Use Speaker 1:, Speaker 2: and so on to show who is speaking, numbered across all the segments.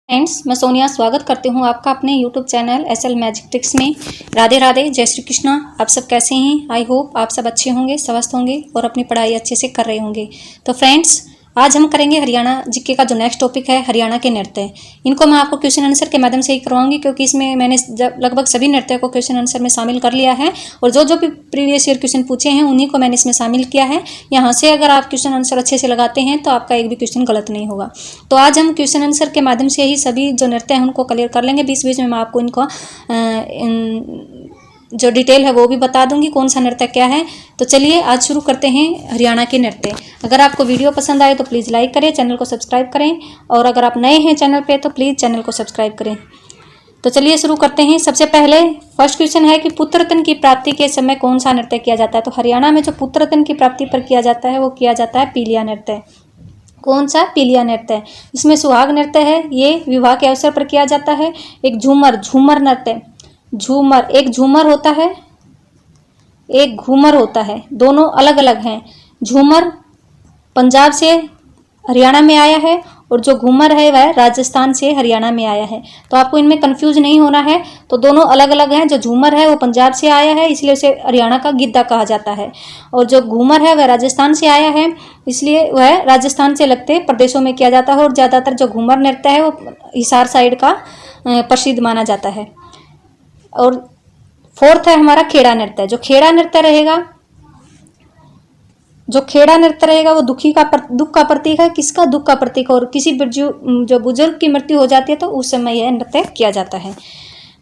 Speaker 1: Friends, मैं सोनिया स्वागत करती हूँ आपका अपने YouTube channel SL magic tricks में। राधे राधे, जय श्री कृष्णा। आप सब कैसे हैं? आई होप आप सब अच्छे होंगे, स्वस्थ होंगे और अपनी पढ़ाई अच्छे से कर रहे होंगे। तो फ्रेंड्स, आज हम करेंगे हरियाणा जीके का जो नेक्स्ट टॉपिक है हरियाणा के नृत्य। इनको मैं आपको क्वेश्चन आंसर के माध्यम से ही करवाऊंगी, क्योंकि इसमें मैंने लगभग सभी नृत्य को क्वेश्चन आंसर में शामिल कर लिया है और जो भी प्रीवियस ईयर क्वेश्चन पूछे हैं उन्हीं को मैंने इसमें शामिल किया है। यहाँ से अगर आप क्वेश्चन आंसर अच्छे से लगाते हैं तो आपका एक भी क्वेश्चन गलत नहीं होगा। तो आज हम क्वेश्चन आंसर के माध्यम से ही सभी जो नृत्य हैं उनको क्लियर कर लेंगे। बीच बीच में मैं आपको इनको जो डिटेल है वो भी बता दूंगी, कौन सा नृत्य क्या है। तो चलिए आज शुरू करते हैं हरियाणा के नृत्य। अगर आपको वीडियो पसंद आए तो प्लीज़ लाइक करें, चैनल को सब्सक्राइब करें और अगर आप नए हैं चैनल पे तो प्लीज़ चैनल को सब्सक्राइब करें। तो चलिए शुरू करते हैं। सबसे पहले फर्स्ट क्वेश्चन है कि पुत्र रत्न की प्राप्ति के समय कौन सा नृत्य किया जाता है। तो हरियाणा में जो पुत्र रत्न की प्राप्ति पर किया जाता है वो किया जाता है पीलिया नृत्य। कौन सा? पीलिया नृत्य। इसमें सुहाग नृत्य है, ये विवाह के अवसर पर किया जाता है। एक झूमर नृत्य, झूमर, एक झूमर होता है, एक घूमर होता है, दोनों अलग अलग हैं। झूमर पंजाब से हरियाणा में आया है और जो घूमर है वह राजस्थान से हरियाणा में आया है। तो आपको इनमें कंफ्यूज नहीं होना है। तो दोनों अलग अलग हैं। जो झूमर है वो पंजाब से आया है, इसलिए उसे हरियाणा का गिद्दा कहा जाता है, और जो घूमर है वह राजस्थान से आया है, इसलिए वह राजस्थान से लगते प्रदेशों में किया जाता है। और ज़्यादातर जो घूमर नृत्य है वो हिसार साइड का प्रसिद्ध माना जाता है। और फोर्थ है हमारा खेड़ा नृत्य। जो खेड़ा नृत्य रहेगा, वो दुख का प्रतीक है। किसका? दुख का प्रतीक। और किसी जो बुजुर्ग की मृत्यु हो जाती है तो उस समय यह नृत्य किया जाता है।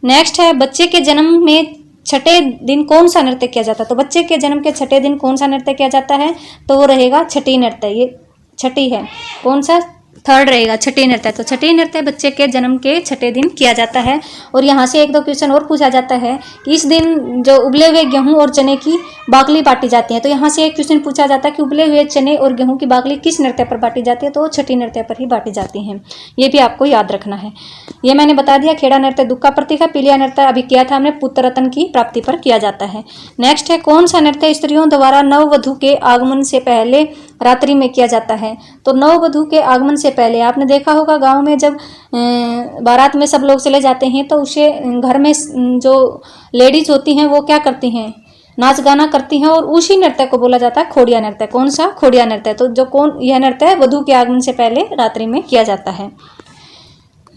Speaker 1: नेक्स्ट है बच्चे के जन्म में छठे दिन कौन सा नृत्य किया जाता है। तो बच्चे के जन्म के छठे दिन कौन सा नृत्य किया जाता है? तो वो रहेगा छठी नृत्य। ये छठी है, कौन सा? थर्ड रहेगा, छठी नृत्य। तो छठी नृत्य बच्चे के जन्म के छठे दिन किया जाता है। और यहाँ से एक दो क्वेश्चन और पूछा जाता है कि इस दिन जो उबले हुए गेहूं और चने की बाकली बांटी जाती है। तो यहाँ से एक क्वेश्चन पूछा जाता है कि उबले हुए चने और गेहूं की बाकली किस नृत्य पर बांटी जाती है। तो छठी नृत्य पर ही बांटी जाती हैं। ये भी आपको याद रखना है। ये मैंने बता दिया। खेड़ा नृत्य दुख का प्रतीक है। पीलिया नृत्य अभी किया था हमने, पुत्र रत्न की प्राप्ति पर किया जाता है। नेक्स्ट है कौन सा नृत्य स्त्रियों द्वारा नववधु के आगमन से पहले रात्रि में किया जाता है। तो नववधु के आगमन से पहले आपने देखा होगा गांव में जब बारात में सब लोग चले जाते हैं तो उसे घर में जो लेडीज होती हैं वो क्या करती हैं? नाच गाना करती हैं, और उसी नृत्य को बोला जाता है खोड़िया नृत्य। कौन सा? खोड़िया नृत्य। तो यह नृत्य वधु के आगमन से पहले रात्रि में किया जाता है।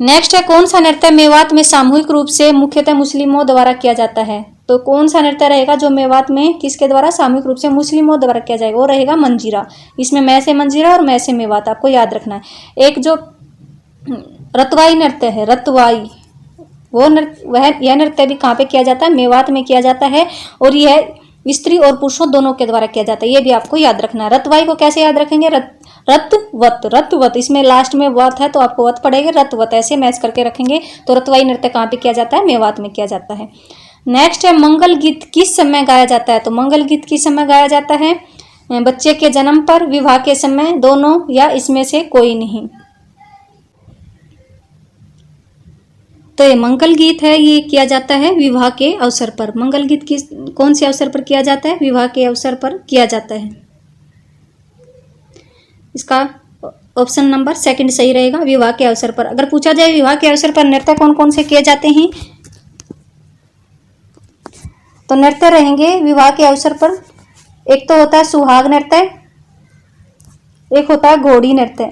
Speaker 1: नेक्स्ट है कौन सा नृत्य मेवात में सामूहिक रूप से मुख्यतः मुस्लिमों द्वारा किया जाता है। तो कौन सा नृत्य रहेगा जो मेवात में किसके द्वारा सामूहिक रूप से मुस्लिमों द्वारा किया जाएगा? वो रहेगा मंजीरा। इसमें मैं से मंजीरा और मैं से मेवात आपको याद रखना है। एक जो रतवाई नृत्य है, रतवाई, यह नृत्य भी कहाँ पे किया जाता है? मेवात में किया जाता है। और यह स्त्री और पुरुषों दोनों के द्वारा किया जाता है। ये भी आपको याद रखना है। रतवाई को कैसे याद रखेंगे? रतवत, इसमें लास्ट में वत है तो आपको वत पड़ेगा। रतवत ऐसे मैच करके रखेंगे। तो रतवाई नृत्य कहाँ पे किया जाता है? मेवात में किया जाता है। नेक्स्ट है मंगल गीत किस समय गाया जाता है। तो मंगल गीत किस समय गाया जाता है? बच्चे के जन्म पर, विवाह के समय, दोनों, या इसमें से कोई नहीं। तो ये मंगल गीत है, ये किया जाता है विवाह के अवसर पर। मंगल गीत कौन से अवसर पर किया जाता है? विवाह के अवसर पर किया जाता है। इसका ऑप्शन नंबर सेकंड सही रहेगा, विवाह के अवसर पर। अगर पूछा जाए विवाह के अवसर पर नृत्य कौन कौन से किए जाते हैं, तो नृत्य रहेंगे विवाह के अवसर पर। एक तो होता है सुहाग नृत्य, एक होता है घोड़ी नृत्य।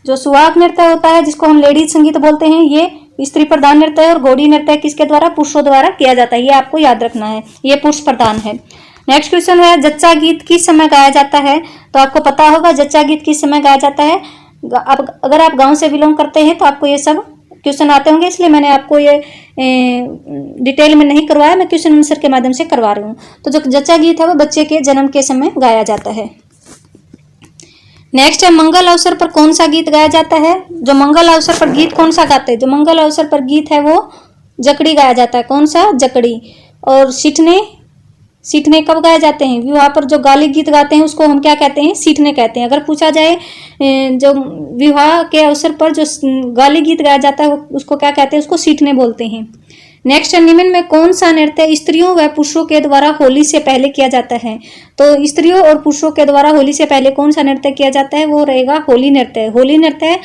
Speaker 1: जो सुहाग नृत्य होता है जिसको हम लेडीज संगीत बोलते हैं, ये स्त्री प्रधान नृत्य है। और घोड़ी नृत्य किसके द्वारा? पुरुषों द्वारा किया जाता है। ये आपको याद रखना है, ये पुरुष प्रधान है। नेक्स्ट क्वेश्चन है जच्चा गीत किस समय गाया जाता है। तो आपको पता होगा जच्चा गीत किस समय गाया जाता है। अब अगर आप गांव से बिलोंग करते हैं तो आपको ये सब क्वेश्चन आते होंगे, इसलिए मैंने आपको ये डिटेल में नहीं करवाया, मैं क्वेश्चन आंसर के माध्यम से करवा रही हूँ। तो जो जच्चा गीत है वो बच्चे के जन्म के समय गाया जाता है। नेक्स्ट है मंगल अवसर पर कौन सा गीत गाया जाता है। जो मंगल अवसर पर गीत कौन सा गाते हैं? जो मंगल अवसर पर गीत है वो जकड़ी गाया जाता है। कौन सा? जकड़ी। और सीठने कब गाए जाते हैं? विवाह पर जो गाली गीत गाते हैं उसको हम क्या कहते हैं? सीठने कहते हैं। अगर पूछा जाए जो विवाह के अवसर पर जो गाली गीत गाया जाता है उसको क्या कहते हैं? उसको सीठने बोलते हैं। नेक्स्ट है, निम्न में कौन सा नृत्य स्त्रियों व पुरुषों के द्वारा होली से पहले किया जाता है? तो स्त्रियों और पुरुषों के द्वारा होली से पहले कौन सा नृत्य किया जाता है? वो रहेगा होली नृत्य। होली नृत्य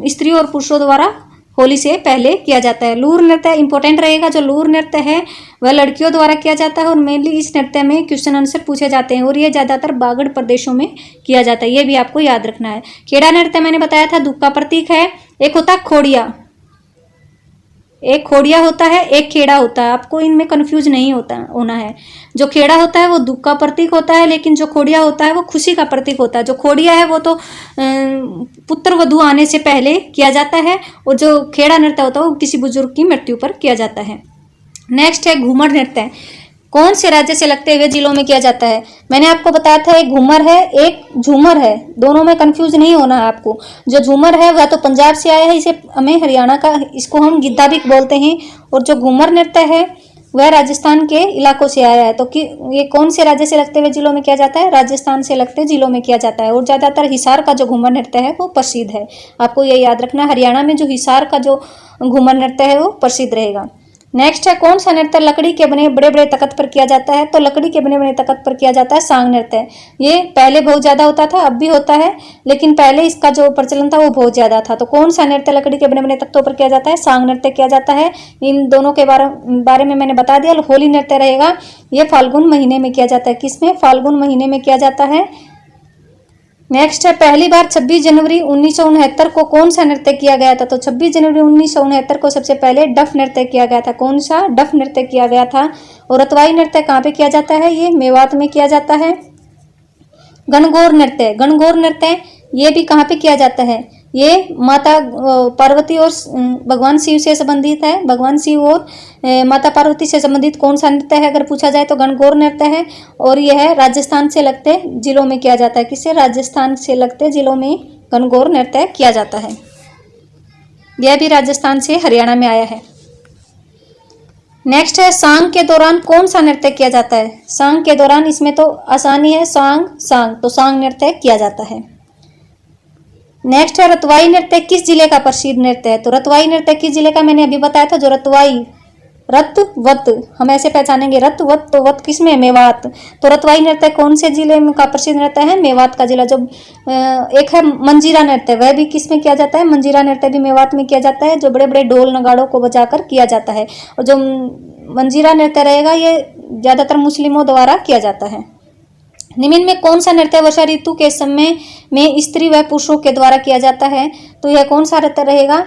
Speaker 1: स्त्रियों और पुरुषों द्वारा होली से पहले किया जाता है। लूर नृत्य इंपॉर्टेंट रहेगा। जो लूर नृत्य है वह लड़कियों द्वारा किया जाता है और मेनली इस नृत्य में क्वेश्चन आंसर पूछे जाते हैं और ये ज़्यादातर बागड़ प्रदेशों में किया जाता है, ये भी आपको याद रखना है। खेड़ा नृत्य मैंने बताया था दुख का प्रतीक है। एक होता है खोड़िया, एक खोड़िया होता है, एक खेड़ा होता है, आपको इनमें कंफ्यूज नहीं होना है। जो खेड़ा होता है वो दुख का प्रतीक होता है, लेकिन जो खोड़िया होता है वो खुशी का प्रतीक होता है। जो खोड़िया है वो तो पुत्र वधू आने से पहले किया जाता है और जो खेड़ा नृत्य होता है वो किसी बुजुर्ग की मृत्यु पर किया जाता है। नेक्स्ट है घूमर नृत्य। कौन से राज्य से लगते हुए जिलों में किया जाता है? मैंने आपको बताया था एक घूमर है, एक झूमर है, दोनों में कंफ्यूज नहीं होना है आपको। जो झूमर है वह तो पंजाब से आया है, इसे हमें हरियाणा का, इसको हम गिद्दा भी बोलते हैं। और जो घूमर नृत्य है वह राजस्थान के इलाकों से आया है। तो कि ये कौन से राज्य से लगते हुए जिलों में किया जाता है? राजस्थान से लगते जिलों में किया जाता है। और ज़्यादातर हिसार का जो घूमर नृत्य है वो प्रसिद्ध है, आपको ये याद रखना। हरियाणा में जो हिसार का जो घूमर नृत्य है वो प्रसिद्ध रहेगा। नेक्स्ट है, कौन सा नृत्य लकड़ी के बने बड़े बड़े तख्त पर किया जाता है? तो लकड़ी के बने बड़े तख्त पर किया जाता है सांग नृत्य। ये पहले बहुत ज्यादा होता था, अब भी होता है, लेकिन पहले इसका जो प्रचलन था वो बहुत ज्यादा था। तो कौन सा नृत्य लकड़ी के बने बने तख्तों पर किया जाता है? सांग नृत्य किया जाता है। इन दोनों के बारे में मैंने बता दिया। होली नृत्य रहेगा, ये फाल्गुन महीने में किया जाता है। किसमें? फाल्गुन महीने में किया जाता है। नेक्स्ट है, पहली बार 26 जनवरी 1969 को कौन सा नृत्य किया गया था? तो 26 जनवरी 1969 को सबसे पहले डफ नृत्य किया गया था। कौन सा? डफ नृत्य किया गया था। और रतवाई नृत्य कहाँ पे किया जाता है? ये मेवात में किया जाता है। गणगौर नृत्य, गणगौर नृत्य ये भी कहाँ पे किया जाता है? ये माता पार्वती और भगवान शिव से संबंधित है। भगवान शिव और माता पार्वती से संबंधित कौन सा नृत्य है अगर पूछा जाए तो गणगौर नृत्य है। और यह राजस्थान से लगते जिलों में किया जाता है। किससे? राजस्थान से लगते जिलों में गणगौर नृत्य किया जाता है। यह भी राजस्थान से हरियाणा में आया है। नेक्स्ट है, सांग के दौरान कौन सा नृत्य किया जाता है? सांग के दौरान, इसमें तो आसानी है, सांग सांग, तो सांग नृत्य किया जाता है। नेक्स्ट है, रतवाई नृत्य किस जिले का प्रसिद्ध नृत्य है? तो रतवाई नृत्य किस जिले का? मैंने अभी बताया था। जो रतवाई, रतवत हम ऐसे पहचानेंगे, रतवत, तो वत किसमें? मेवात। तो रतवाई नृत्य कौन से जिले में का प्रसिद्ध नृत्य है? मेवात का जिला। जो एक है मंजीरा नृत्य, वह भी किसमें किया जाता है? मंजीरा नृत्य भी मेवात में किया जाता है, जो बड़े बड़े ढोल नगाड़ों को बजाकर किया जाता है। और जो मंजीरा नृत्य रहेगा ये ज्यादातर मुस्लिमों द्वारा किया जाता है। निम्न में कौन सा नृत्य वर्षा ऋतु के समय में स्त्री व पुरुषों के द्वारा किया जाता है? तो यह कौन सा नृत्य रहेगा?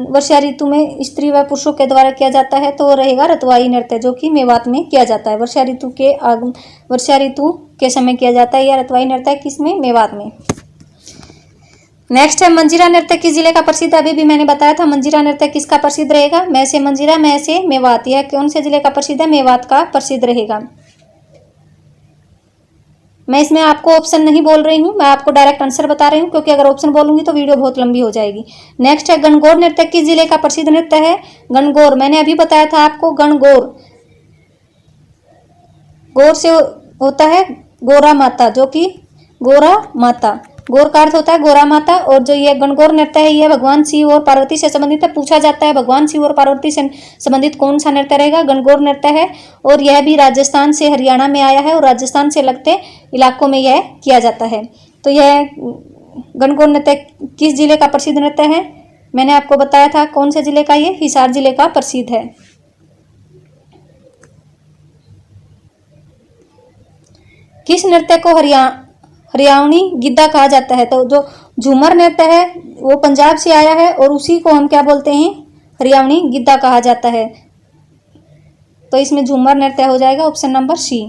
Speaker 1: वर्षा ऋतु में स्त्री व पुरुषों के द्वारा किया जाता है, तो रहेगा रतवाई नृत्य, जो कि मेवात में किया जाता है। वर्षा ऋतु के समय किया जाता है। यह रतवाई नृत्य किसमें? मेवात में। नेक्स्ट है, मंजीरा नृत्य किस जिले का प्रसिद्ध? अभी भी मैंने बताया था मंजीरा नृत्य किसका प्रसिद्ध रहेगा? मैं से मंजीरा, मैं से मेवात। यह कौन से जिले का प्रसिद्ध है? मेवात का प्रसिद्ध रहेगा। मैं इसमें आपको ऑप्शन नहीं बोल रही हूँ, मैं आपको डायरेक्ट आंसर बता रही हूँ, क्योंकि अगर ऑप्शन बोलूंगी तो वीडियो बहुत लंबी हो जाएगी। नेक्स्ट है, गणगौर नृत्य किस जिले का प्रसिद्ध नृत्य है? गणगौर मैंने अभी बताया था आपको। गणगौर, गौर से होता है गोरा माता, जो कि गोरा माता, गौर का अर्थ होता है गोरा माता। और जो ये गणगौर नृत्य है, यह भगवान शिव और पार्वती से संबंधित है। पूछा जाता है भगवान शिव और पार्वती से संबंधित कौन सा नृत्य रहेगा? गणगौर नृत्य है। और यह भी राजस्थान से हरियाणा में आया है और राजस्थान से लगते इलाकों में यह किया जाता है। तो यह गणगौर नृत्य किस जिले का प्रसिद्ध नृत्य है? मैंने आपको बताया था कौन से जिले का, ये हिसार जिले का प्रसिद्ध है। किस नृत्य को हरियाणवी गिद्दा कहा जाता है? तो जो झूमर नृत्य है वो पंजाब से आया है और उसी को हम क्या बोलते हैं? हरियाणवी गिद्दा कहा जाता है। तो इसमें झूमर नृत्य हो जाएगा ऑप्शन नंबर सी।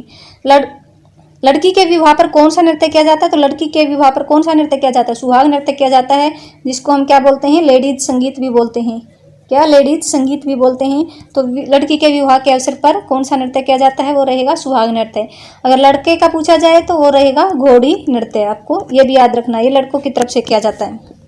Speaker 1: लड़की के विवाह पर कौन सा नृत्य किया जाता है? तो लड़की के विवाह पर कौन सा नृत्य किया जाता है? सुहाग नृत्य किया जाता है, जिसको हम क्या बोलते हैं? लेडीज संगीत भी बोलते हैं। क्या? लेडीज संगीत भी बोलते हैं। तो लड़की के विवाह के अवसर पर कौन सा नृत्य किया जाता है? वो रहेगा सुहाग नृत्य। अगर लड़के का पूछा जाए तो वो रहेगा घोड़ी नृत्य। आपको ये भी याद रखना, ये लड़कों की तरफ से किया जाता है।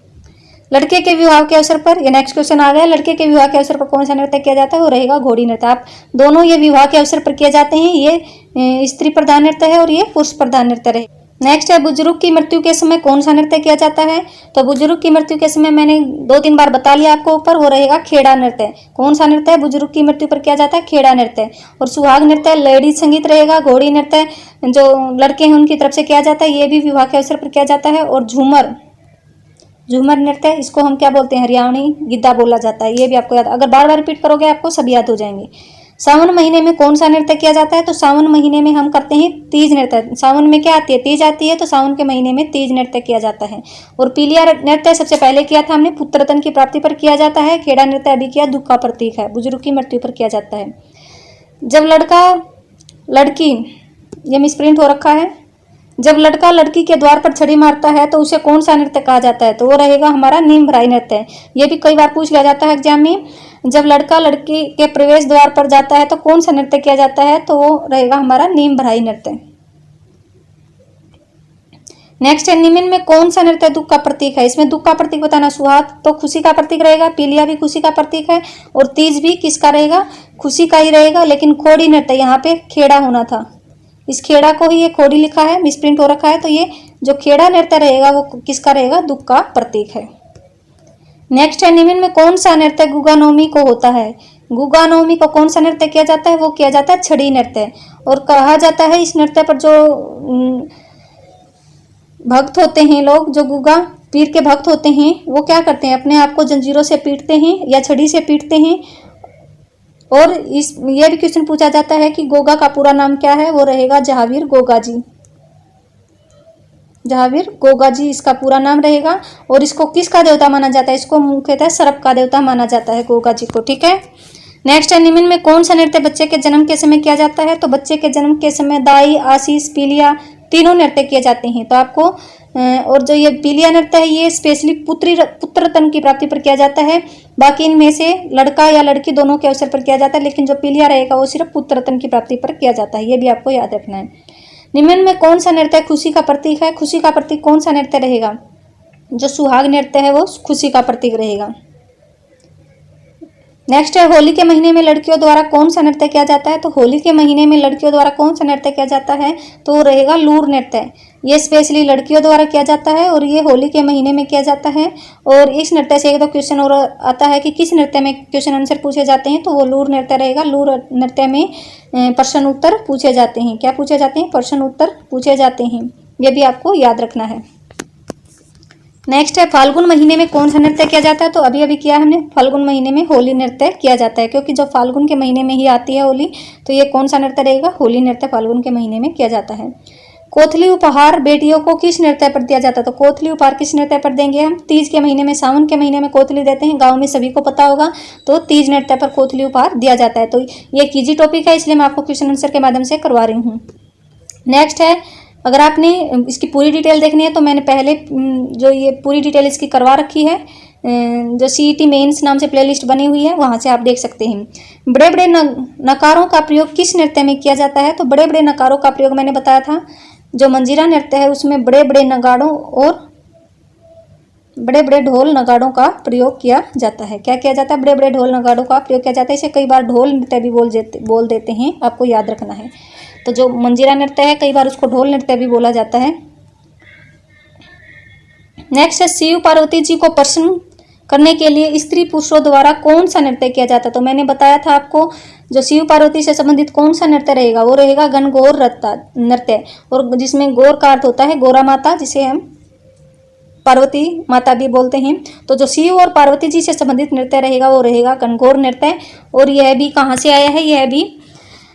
Speaker 1: लड़के के विवाह के अवसर पर, ये नेक्स्ट क्वेश्चन आ गया, लड़के के विवाह के अवसर पर कौन सा नृत्य किया जाता है? वो रहेगा घोड़ी नृत्य। आप दोनों ये विवाह के अवसर पर किए जाते हैं। ये स्त्री प्रधान नृत्य है और ये पुरुष प्रधान नृत्य रहे। नेक्स्ट है बुजुर्ग की मृत्यु के समय कौन सा नृत्य किया जाता है। तो बुजुर्ग की मृत्यु के समय मैंने 2-3 बार बता लिया आपको ऊपर, वो रहेगा खेड़ा नृत्य। कौन सा नृत्य है बुजुर्ग की मृत्यु पर किया जाता है, खेड़ा नृत्य। और सुहाग नृत्य लेडीज संगीत रहेगा। घोड़ी नृत्य जो लड़के हैं उनकी तरफ से किया जाता है, ये भी विवाह के अवसर पर किया जाता है। और झूमर नृत्य, इसको हम क्या बोलते हैं, हरियाणवी गिद्दा बोला जाता है। ये भी आपको याद, अगर बार बार रिपीट करोगे आपको सब याद हो जाएंगे। सावन महीने में कौन सा नृत्य किया जाता है। तो सावन महीने में हम करते हैं तीज नृत्य। सावन में क्या आती है, तीज आती है, तो सावन के महीने में तीज नृत्य किया जाता है। और पीलिया नृत्य सबसे पहले किया था हमने, पुत्ररत्न की प्राप्ति पर किया जाता है। खेड़ा नृत्य अभी किया, दुख का प्रतीक है, बुजुर्ग की मृत्यु पर किया जाता है। जब लड़का लड़की, ये मिसप्रिंट हो रखा है, जब लड़का लड़की के द्वार पर छड़ी मारता है तो उसे कौन सा नृत्य कहा जाता है। तो वो रहेगा हमारा नीम भराई नृत्य। ये भी कई बार पूछ लिया जाता है एग्जाम में, जब लड़का लड़की के प्रवेश द्वार पर जाता है तो कौन सा नृत्य किया जाता है। तो वो रहेगा हमारा नीम भराई नृत्य। नेक्स्ट है निम्न में कौन सा नृत्य दुख का प्रतीक है। इसमें दुख का प्रतीक बताना, सुहाग तो खुशी का प्रतीक रहेगा, पीलिया भी खुशी का प्रतीक है, और तीज भी किसका रहेगा, खुशी का ही रहेगा। लेकिन खोड़ी नृत्य, यहाँ पे खेड़ा होना था, इस खेड़ा को ही ये खोड़ी लिखा है, मिसप्रिंट हो रखा है। तो ये जो खेड़ा नृत्य रहेगा वो किसका रहेगा, दुख का प्रतीक है। नेक्स्ट है निम्न में कौन सा नृत्य गुगा नवमी को होता है। गुगा नवमी को कौन सा नृत्य किया जाता है, वो किया जाता है छड़ी नृत्य। और कहा जाता है इस नृत्य पर जो भक्त होते हैं लोग, जो गुगा पीर के भक्त होते हैं, वो क्या करते हैं, अपने आप को जंजीरों से पीटते हैं या छड़ी से पीटते हैं। और ये भी क्वेश्चन पूछा जाता है कि गोगा का पूरा नाम क्या है, वो रहेगा जहावीर गोगा जी। जहावीर गोगा जी इसका पूरा नाम रहेगा। और इसको किसका देवता माना जाता है, इसको मुख्यतः सर्प का देवता माना जाता है गोगा जी को, ठीक है। नेक्स्ट है निम्न में कौन सा नृत्य बच्चे के जन्म के समय किया जाता है। तो बच्चे के जन्म के समय दाई, आशीष, पीलिया तीनों नृत्य किए जाते हैं। तो आपको और जो ये पीलिया नृत्य है ये स्पेशली पुत्ररत्न की प्राप्ति पर किया जाता है। बाकी इनमें से लड़का या लड़की दोनों के अवसर पर किया जाता है, लेकिन जो पीलिया रहेगा वो सिर्फ पुत्ररत्न की प्राप्ति पर किया जाता है। ये भी आपको याद रखना है। निम्न में कौन सा नृत्य खुशी का प्रतीक है। खुशी का प्रतीक कौन सा नृत्य रहेगा, जो सुहाग नृत्य है वो खुशी का प्रतीक रहेगा। नेक्स्ट है होली के महीने में लड़कियों द्वारा कौन सा नृत्य किया जाता है। तो होली के महीने में लड़कियों द्वारा कौन सा नृत्य किया जाता है, तो वो रहेगा लूर नृत्य। ये स्पेशली लड़कियों द्वारा किया जाता है और ये होली के महीने में किया जाता है। और इस नृत्य से एक दो क्वेश्चन और आता है कि किस नृत्य में क्वेश्चन आंसर पूछे जाते हैं, तो वो लूर नृत्य रहेगा। लूर नृत्य में प्रश्न उत्तर पूछे जाते हैं। क्या पूछे जाते हैं, प्रश्न उत्तर पूछे जाते हैं। ये भी आपको याद रखना है। नेक्स्ट है फाल्गुन महीने में कौन सा नृत्य किया जाता है। तो अभी अभी किया हमने, फाल्गुन महीने में होली नृत्य किया जाता है, क्योंकि जब फाल्गुन के महीने में ही आती है होली, तो ये कौन सा नृत्य रहेगा, होली नृत्य फाल्गुन के महीने में किया जाता है। कोथली उपहार बेटियों को किस नृत्य पर दिया जाता है। तो कोथली उपहार किस नृत्य पर देंगे हम, तीज के महीने में, सावन के महीने में कोथली देते हैं, गाँव में सभी को पता होगा। तो तीज नृत्य पर कोथली उपहार दिया जाता है। तो ये एक ईजी टॉपिक है, इसलिए मैं आपको क्वेश्चन आंसर के माध्यम से करवा रही हूँ। नेक्स्ट है, अगर आपने इसकी पूरी डिटेल देखनी है तो मैंने पहले जो ये पूरी डिटेल इसकी करवा रखी है, जो CET मेंस नाम से प्लेलिस्ट बनी हुई है, वहाँ से आप देख सकते हैं। बड़े बड़े नकारों का प्रयोग किस नृत्य में किया जाता है। तो बड़े बड़े नकारों का प्रयोग मैंने बताया था, जो मंजीरा नृत्य है उसमें बड़े बड़े नगाड़ों और बड़े बड़े ढोल नगाड़ों का प्रयोग किया जाता है। क्या किया जाता है, बड़े बड़े ढोल नगाड़ों का प्रयोग किया जाता है। इसे कई बार ढोल नृत्य भी बोल देते हैं, आपको याद रखना है। तो जो मंजीरा नृत्य है कई बार उसको ढोल नृत्य भी बोला जाता है। नेक्स्ट है शिव पार्वती जी को प्रसन्न करने के लिए स्त्री पुरुषों द्वारा कौन सा नृत्य किया जाता है। तो मैंने बताया था आपको, जो शिव पार्वती से संबंधित कौन सा नृत्य रहेगा, वो रहेगा गणगौर नृत्य। और जिसमें गौर का अर्थ होता है गोरा माता, जिसे हम पार्वती माता भी बोलते हैं। तो जो शिव और पार्वती जी से संबंधित नृत्य रहेगा वो रहेगा गणगौर नृत्य। और यह भी कहाँ से आया है, यह भी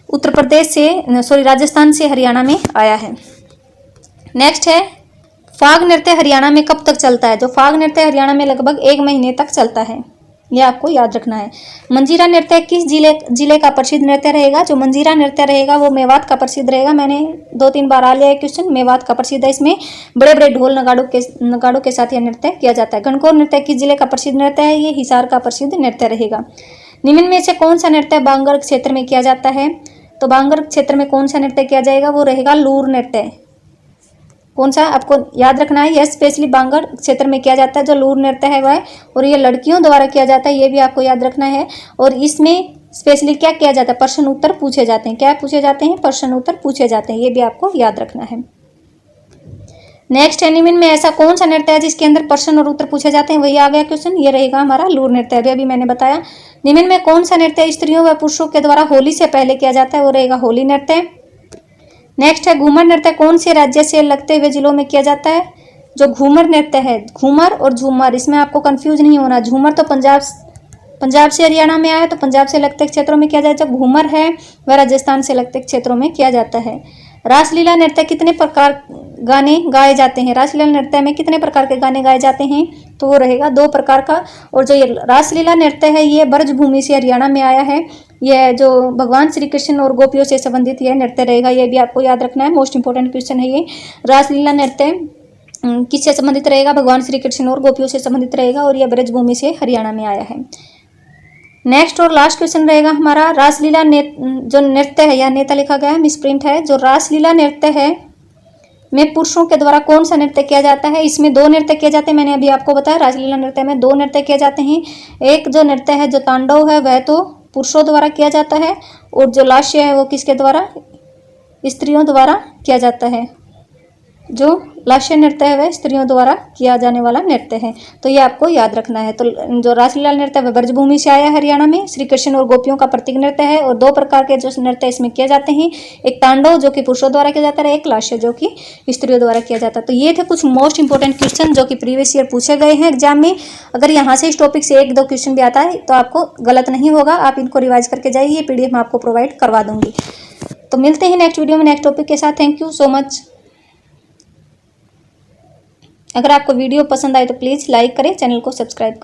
Speaker 1: उत्तर प्रदेश से, राजस्थान से हरियाणा में आया है। नेक्स्ट है फाग नृत्य हरियाणा में कब तक चलता है। जो फाग नृत्य हरियाणा में लगभग 1 महीने तक चलता है, यह आपको याद रखना है। मंजीरा नृत्य किस जिले का प्रसिद्ध नृत्य रहेगा। जो मंजीरा नृत्य रहेगा वो मेवात का प्रसिद्ध रहेगा। मैंने 2-3 बार आ लिया है क्वेश्चन, मेवात का प्रसिद्ध है। इसमें बड़े बड़े ढोल नगाड़ों के साथ यह नृत्य किया जाता है। गणगौर नृत्य किस जिले का प्रसिद्ध नृत्य है, ये हिसार का प्रसिद्ध नृत्य रहेगा। निम्न में से कौन सा नृत्य बांगर क्षेत्र में किया जाता है। तो बांगर क्षेत्र में कौन सा नृत्य किया जाएगा, वो रहेगा लूर नृत्य। कौन सा आपको याद रखना है, यह स्पेशली बांगर क्षेत्र में किया जाता है जो लूर नृत्य है वह, और ये लड़कियों द्वारा किया जाता है, ये भी आपको याद रखना है। और इसमें स्पेशली क्या किया जाता है, प्रश्न उत्तर पूछे जाते हैं। क्या पूछे जाते हैं, प्रश्न उत्तर पूछे जाते हैं, ये भी आपको याद रखना है। नेक्स्ट है निम्न में ऐसा कौन सा नृत्य है जिसके अंदर प्रश्न और उत्तर पूछे जाते हैं, वही आ गया क्वेश्चन, ये रहेगा हमारा लूर नृत्य। अभी मैंने बताया। निम्न में कौन सा नृत्य स्त्रियों व पुरुषों के द्वारा होली से पहले किया जाता है, वो रहेगा होली नृत्य। नेक्स्ट है घूमर नृत्य कौन से राज्य से लगते हुए जिलों में किया जाता है, जो घूमर नृत्य है, घूमर और झूमर, इसमें आपको कंफ्यूज नहीं होना। झूमर तो पंजाब से हरियाणा में आया, तो पंजाब से लगते क्षेत्रों में किया जाता है। घूमर है वह राजस्थान से लगते क्षेत्रों में किया जाता है। रासलीला नृत्य कितने प्रकार गाने गाए जाते हैं, रासलीला नृत्य में कितने प्रकार के गाने गाए जाते हैं, तो वो रहेगा 2 प्रकार का। और जो ये रासलीला नृत्य है ये ब्रजभूमि से हरियाणा में आया है। यह जो भगवान श्री कृष्ण और गोपियों से संबंधित यह नृत्य रहेगा, ये भी आपको याद रखना है, मोस्ट इंपोर्टेंट क्वेश्चन है ये। रासलीला नृत्य किससे संबंधित रहेगा, भगवान श्री कृष्ण और गोपियों से संबंधित रहेगा, और यह ब्रजभूमि से हरियाणा में आया है। नेक्स्ट और लास्ट क्वेश्चन रहेगा हमारा, रासलीला जो नृत्य है, यह नेता लिखा गया है, मिसप्रिंट है। जो रासलीला नृत्य है में पुरुषों के द्वारा कौन सा नृत्य किया जाता है, इसमें 2 नृत्य किए जाते हैं, मैंने अभी आपको बताया। रासलीला नृत्य में 2 नृत्य किए जाते हैं। एक जो नृत्य है जो तांडव है वह तो पुरुषों द्वारा किया जाता है, और जो लास्य है वो किसके द्वारा, स्त्रियों द्वारा किया जाता है। जो लास्य नृत्य है वह स्त्रियों द्वारा किया जाने वाला नृत्य है, तो ये आपको याद रखना है। तो जो रासलीला नृत्य वह ब्रजभूमि से आया हरियाणा में, श्री कृष्ण और गोपियों का प्रतीक नृत्य है, और 2 प्रकार के जो नृत्य इसमें किए जाते हैं, एक तांडव जो कि पुरुषों द्वारा किया जाता है, एक लास्य जो कि स्त्रियों द्वारा किया जाता है। तो ये थे कुछ मोस्ट इंपोर्टेंट क्वेश्चन जो कि प्रीवियस ईयर पूछे गए हैं एग्जाम में। अगर यहाँ से इस टॉपिक से 1-2 क्वेश्चन भी आता है तो आपको गलत नहीं होगा, आप इनको रिवाइज करके जाइए, PDF मैं आपको प्रोवाइड करवा दूंगी। तो मिलते हैं नेक्स्ट वीडियो में नेक्स्ट टॉपिक के साथ। Thank you so much. अगर आपको वीडियो पसंद आए तो प्लीज़ लाइक करें, चैनल को सब्सक्राइब करें।